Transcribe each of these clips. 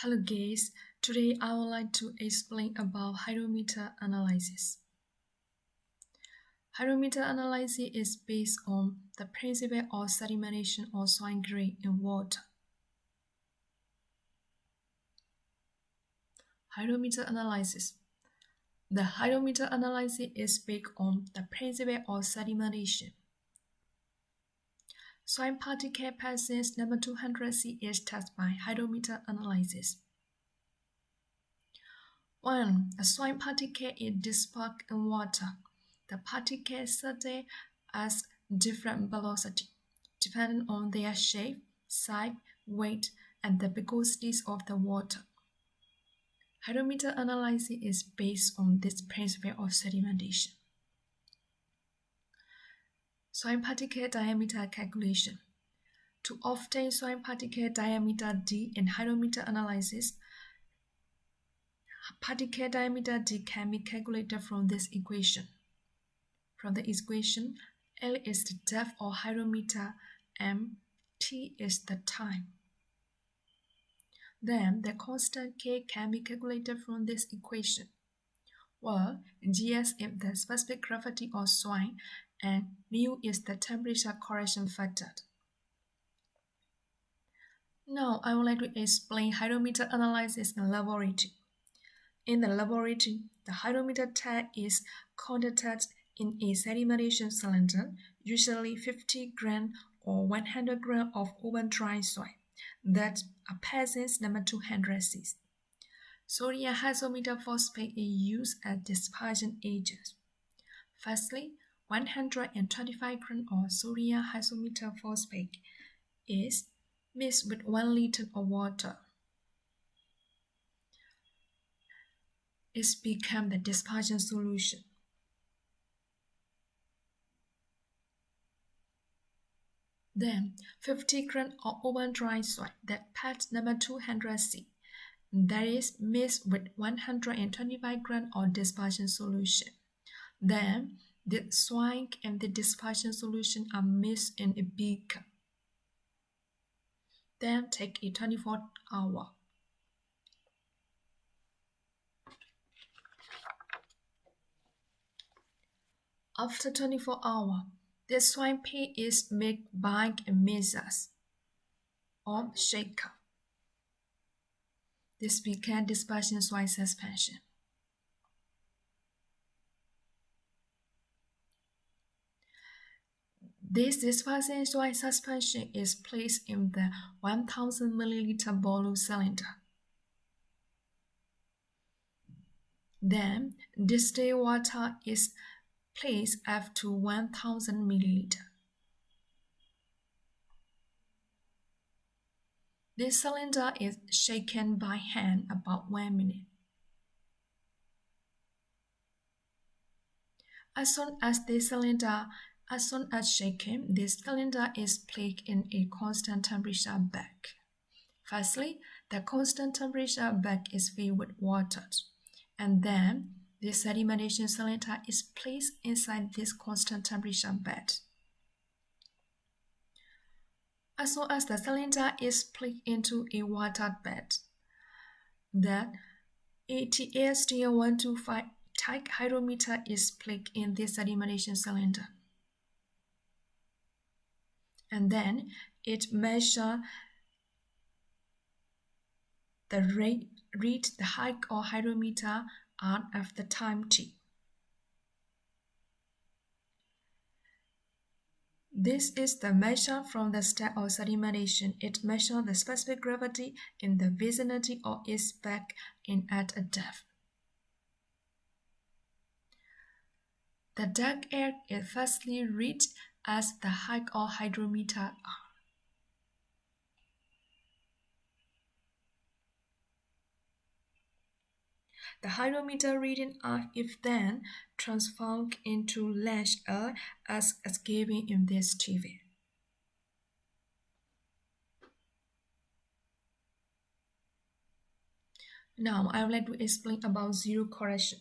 Hello guys, today I would like to explain about hydrometer analysis. Hydrometer analysis is based on the principle of sedimentation or soil grain in water. Hydrometer analysis. The hydrometer analysis is based on the principle of sedimentation. Soil particle passage number 200C is tested by hydrometer analysis. When a soil particle is dispersed in water, the particles settle at different velocity, depending on their shape, size, weight, and the viscosities of the water. Hydrometer analysis is based on this principle of sedimentation. Soil particle diameter calculation. To obtain soil particle diameter D in hydrometer analysis, particle diameter D can be calculated from this equation. From the equation, L is the depth of hydrometer and T is the time. Then the constant K can be calculated from this equation. Well, Gs is the specific gravity of soil and mu is the temperature correction factor. Now I would like to explain hydrometer analysis in laboratory. In the laboratory, the hydrometer tank is conducted in a sedimentation cylinder, usually 50 grams or 100 grams of open dry soil, that are passage number 206. Sodium hydrometer phosphate is used as dispersion agent. Firstly, 125 grams of sodium hydrometer phosphate is mixed with 1 liter of water. It becomes the dispersion solution. Then 50 grams of open dry soil, that part number 200C, that is mixed with 125 grams of dispersion solution. Then the soil and the dispersion solution are mixed in a beaker. Then take a 24-hour. After 24 hours, the soil pit is made by a mixers or shaker. This becomes dispersion soil suspension. This dispersion soil suspension is placed in the 1000 ml volume cylinder. Then distilled water is placed up to 1000 ml. This cylinder is shaken by hand about 1 minute. As soon as shaken, this cylinder is placed in a constant temperature bag. Firstly, the constant temperature bag is filled with water, and then the sedimentation cylinder is placed inside this constant temperature bed. As soon as the cylinder is placed into a water bed, the ATS-125 type hydrometer is placed in this sedimentation cylinder. And then it measures the read the height of hydrometer out of the time t. This is the measure from the step of sedimentation. It measures the specific gravity in the vicinity of its back and at a depth. The dark air is firstly read as the height of hydrometer r. The hydrometer reading R is then transformed into length L as given in this TV. Now I would like to explain about zero correction.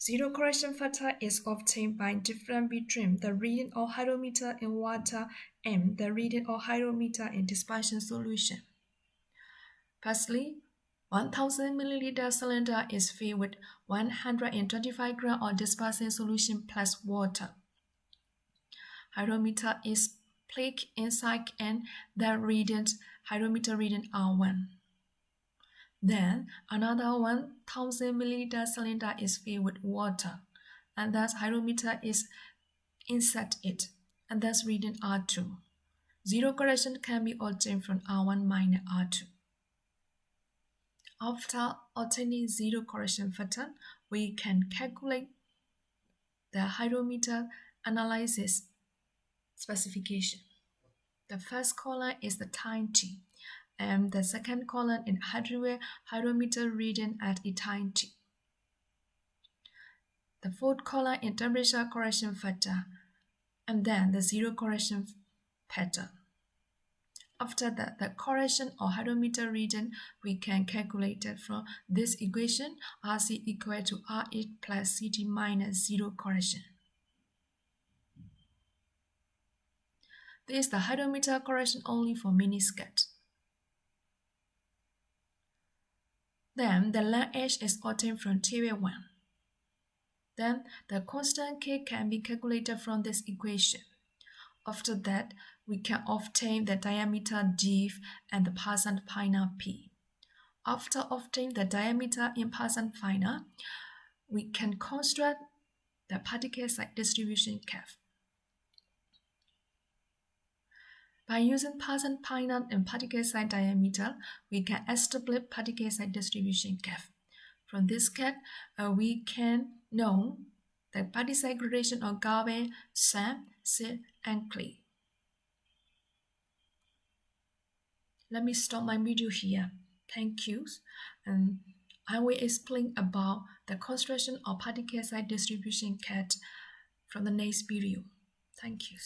Zero correction factor is obtained by difference between the reading of hydrometer in water and the reading of hydrometer in dispersion solution. Firstly, 1000 milliliter cylinder is filled with 125 grams of dispersing solution plus water. Hydrometer is placed inside and the hydrometer reading are 1. Then another 1000 milliliter cylinder is filled with water, and thus hydrometer is inside it, and thus reading R2. Zero correction can be obtained from R1 minus R2. After obtaining zero correction factor, we can calculate the hydrometer analysis specification. The first column is the time t, and the second column is hydrometer reading at a time t. The fourth column is temperature correction factor, and then the zero correction pattern. After that, the correction or hydrometer reading we can calculate it from this equation, Rc equal to R8 plus Ct minus zero correction. This is the hydrometer correction only for mini-skirt. Then the length h is obtained from table 1. Then the constant k can be calculated from this equation. After that, we can obtain the diameter d and the percent final p. After obtaining the diameter in percent final, we can construct the particle size distribution curve. By using percent final and particle size diameter, we can establish particle size distribution curve. From this curve, we can know the particle size gradation of garbage, sand, silt, and clay. Let me stop my video here. Thank you. And I will explain about the construction of particle size distribution curve from the next video. Thank you.